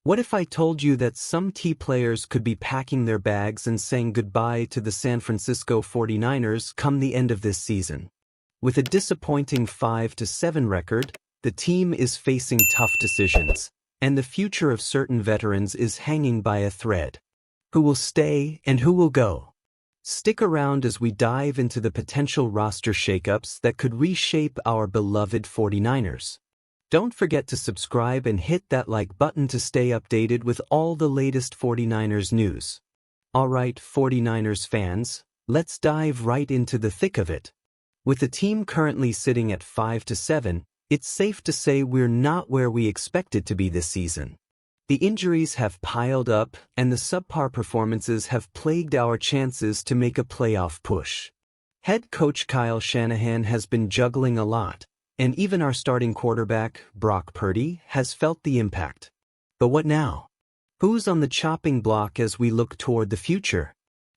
What if I told you that some key players could be packing their bags and saying goodbye to the San Francisco 49ers come the end of this season? With a disappointing 5-7 record, the team is facing tough decisions, and the future of certain veterans is hanging by a thread. Who will stay and who will go? Stick around as we dive into the potential roster shakeups that could reshape our beloved 49ers. Don't forget to subscribe and hit that like button to stay updated with all the latest 49ers news. Alright, 49ers fans, let's dive right into the thick of it. With the team currently sitting at 5-7, it's safe to say we're not where we expected to be this season. The injuries have piled up, and the subpar performances have plagued our chances to make a playoff push. Head coach Kyle Shanahan has been juggling a lot, and even our starting quarterback, Brock Purdy, has felt the impact. But what now? Who's on the chopping block as we look toward the future?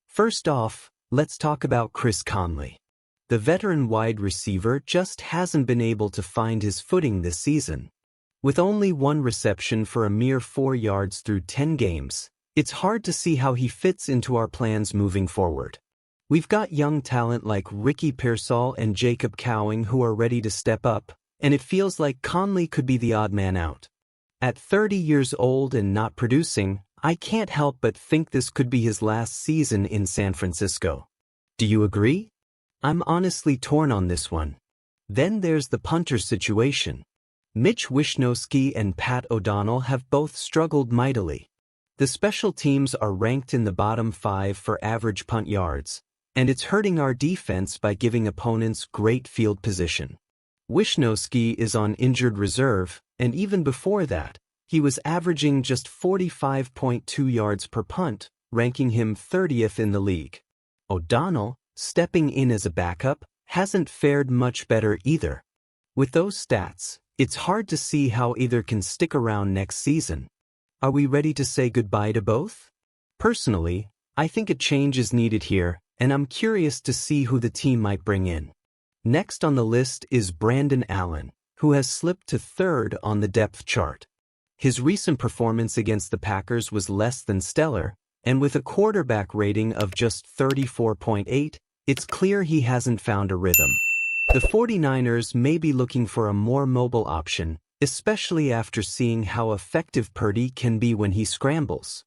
First off, let's talk about Chris Conley. The veteran wide receiver just hasn't been able to find his footing this season. With only one reception for a mere 4 yards through 10 games, it's hard to see how he fits into our plans moving forward. We've got young talent like Ricky Pearsall and Jacob Cowing who are ready to step up, and it feels like Conley could be the odd man out. At 30 years old and not producing, I can't help but think this could be his last season in San Francisco. Do you agree? I'm honestly torn on this one. Then there's the punter situation. Mitch Wishnowsky and Pat O'Donnell have both struggled mightily. The special teams are ranked in the bottom 5 for average punt yards, and it's hurting our defense by giving opponents great field position. Wishnowsky is on injured reserve, and even before that, he was averaging just 45.2 yards per punt, ranking him 30th in the league. O'Donnell, stepping in as a backup, hasn't fared much better either. With those stats, it's hard to see how either can stick around next season. Are we ready to say goodbye to both? Personally, I think a change is needed here, and I'm curious to see who the team might bring in. Next on the list is Brandon Allen, who has slipped to 3rd on the depth chart. His recent performance against the Packers was less than stellar, and with a quarterback rating of just 34.8, it's clear he hasn't found a rhythm. The 49ers may be looking for a more mobile option, especially after seeing how effective Purdy can be when he scrambles.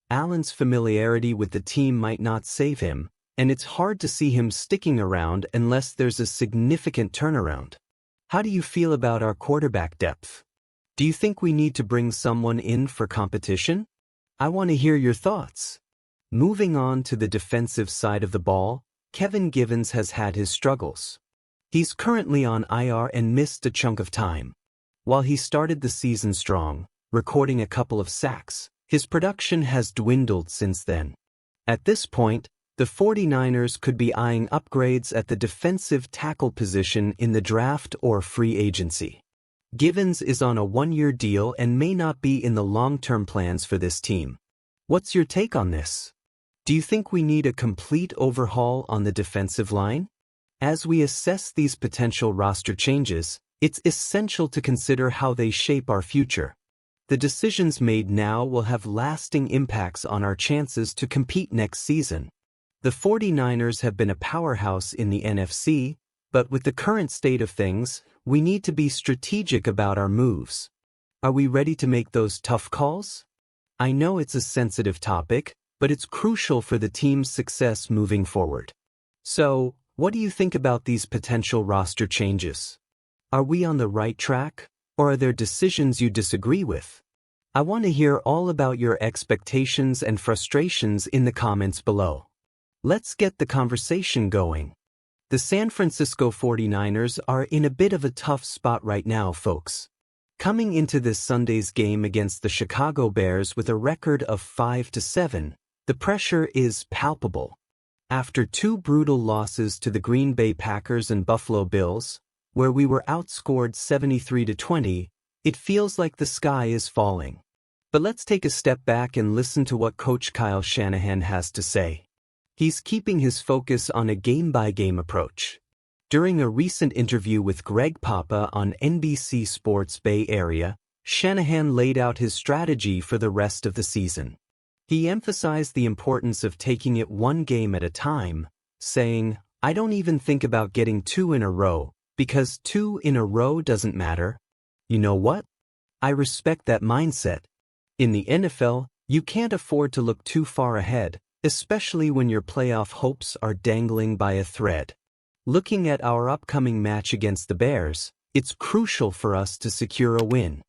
Allen's familiarity with the team might not save him, and it's hard to see him sticking around unless there's a significant turnaround. How do you feel about our quarterback depth? Do you think we need to bring someone in for competition? I want to hear your thoughts. Moving on to the defensive side of the ball, Kevin Givens has had his struggles. He's currently on IR and missed a chunk of time. While he started the season strong, recording a couple of sacks, his production has dwindled since then. At this point, the 49ers could be eyeing upgrades at the defensive tackle position in the draft or free agency. Givens is on a 1-year deal and may not be in the long-term plans for this team. What's your take on this? Do you think we need a complete overhaul on the defensive line? As we assess these potential roster changes, it's essential to consider how they shape our future. The decisions made now will have lasting impacts on our chances to compete next season. The 49ers have been a powerhouse in the NFC, but with the current state of things, we need to be strategic about our moves. Are we ready to make those tough calls? I know it's a sensitive topic, but it's crucial for the team's success moving forward. So, what do you think about these potential roster changes? Are we on the right track, or are there decisions you disagree with? I want to hear all about your expectations and frustrations in the comments below. Let's get the conversation going. The San Francisco 49ers are in a bit of a tough spot right now, folks. Coming into this Sunday's game against the Chicago Bears with a record of 5-7, the pressure is palpable. After 2 brutal losses to the Green Bay Packers and Buffalo Bills, where we were outscored 73-20, it feels like the sky is falling. But let's take a step back and listen to what Coach Kyle Shanahan has to say. He's keeping his focus on a game-by-game approach. During a recent interview with Greg Papa on NBC Sports Bay Area, Shanahan laid out his strategy for the rest of the season. He emphasized the importance of taking it one game at a time, saying, "I don't even think about getting 2 in a row, because 2 in a row doesn't matter." You know what? I respect that mindset. In the NFL, you can't afford to look too far ahead, especially when your playoff hopes are dangling by a thread. Looking at our upcoming match against the Bears, it's crucial for us to secure a win.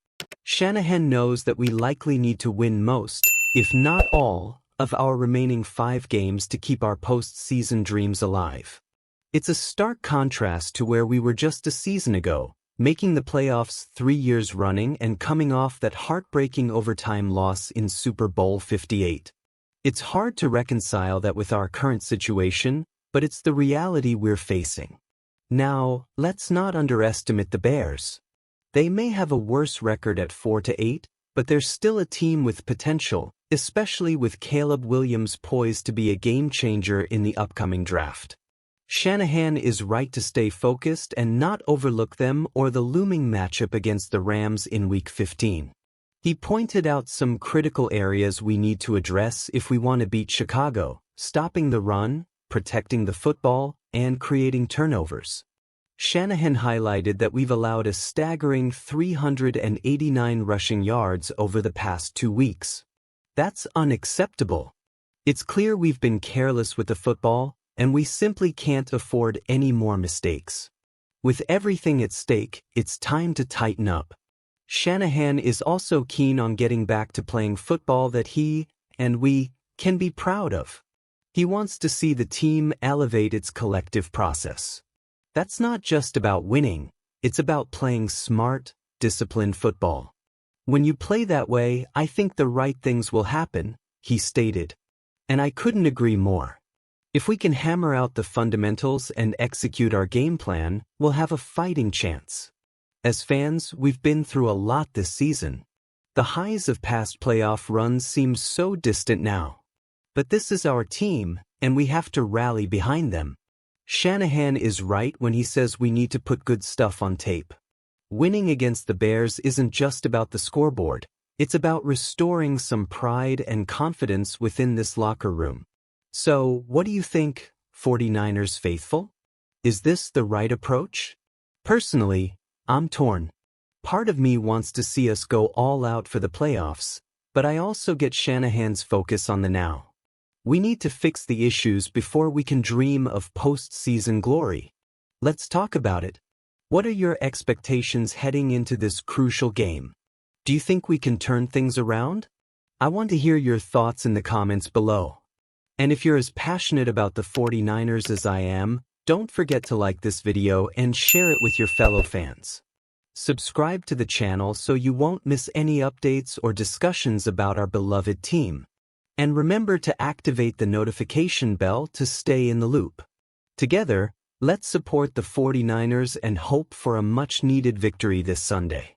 Shanahan knows that we likely need to win most, if not all, of our remaining 5 games to keep our postseason dreams alive. It's a stark contrast to where we were just a season ago, making the playoffs 3 years running and coming off that heartbreaking overtime loss in Super Bowl 58. It's hard to reconcile that with our current situation, but it's the reality we're facing. Now, let's not underestimate the Bears. They may have a worse record at 4-8, but they're still a team with potential, especially with Caleb Williams poised to be a game-changer in the upcoming draft. Shanahan is right to stay focused and not overlook them or the looming matchup against the Rams in Week 15. He pointed out some critical areas we need to address if we want to beat Chicago: stopping the run, protecting the football, and creating turnovers. Shanahan highlighted that we've allowed a staggering 389 rushing yards over the past 2 weeks. That's unacceptable. It's clear we've been careless with the football, and we simply can't afford any more mistakes. With everything at stake, it's time to tighten up. Shanahan is also keen on getting back to playing football that he, and we, can be proud of. He wants to see the team elevate its collective process. That's not just about winning, it's about playing smart, disciplined football. "When you play that way, I think the right things will happen," he stated. And I couldn't agree more. If we can hammer out the fundamentals and execute our game plan, we'll have a fighting chance. As fans, we've been through a lot this season. The highs of past playoff runs seem so distant now. But this is our team, and we have to rally behind them. Shanahan is right when he says we need to put good stuff on tape. Winning against the Bears isn't just about the scoreboard, it's about restoring some pride and confidence within this locker room. So, what do you think, 49ers faithful? Is this the right approach? Personally, I'm torn. Part of me wants to see us go all out for the playoffs, but I also get Shanahan's focus on the now. We need to fix the issues before we can dream of postseason glory. Let's talk about it. What are your expectations heading into this crucial game? Do you think we can turn things around? I want to hear your thoughts in the comments below. And if you're as passionate about the 49ers as I am, don't forget to like this video and share it with your fellow fans. Subscribe to the channel so you won't miss any updates or discussions about our beloved team. And remember to activate the notification bell to stay in the loop. Together, let's support the 49ers and hope for a much-needed victory this Sunday.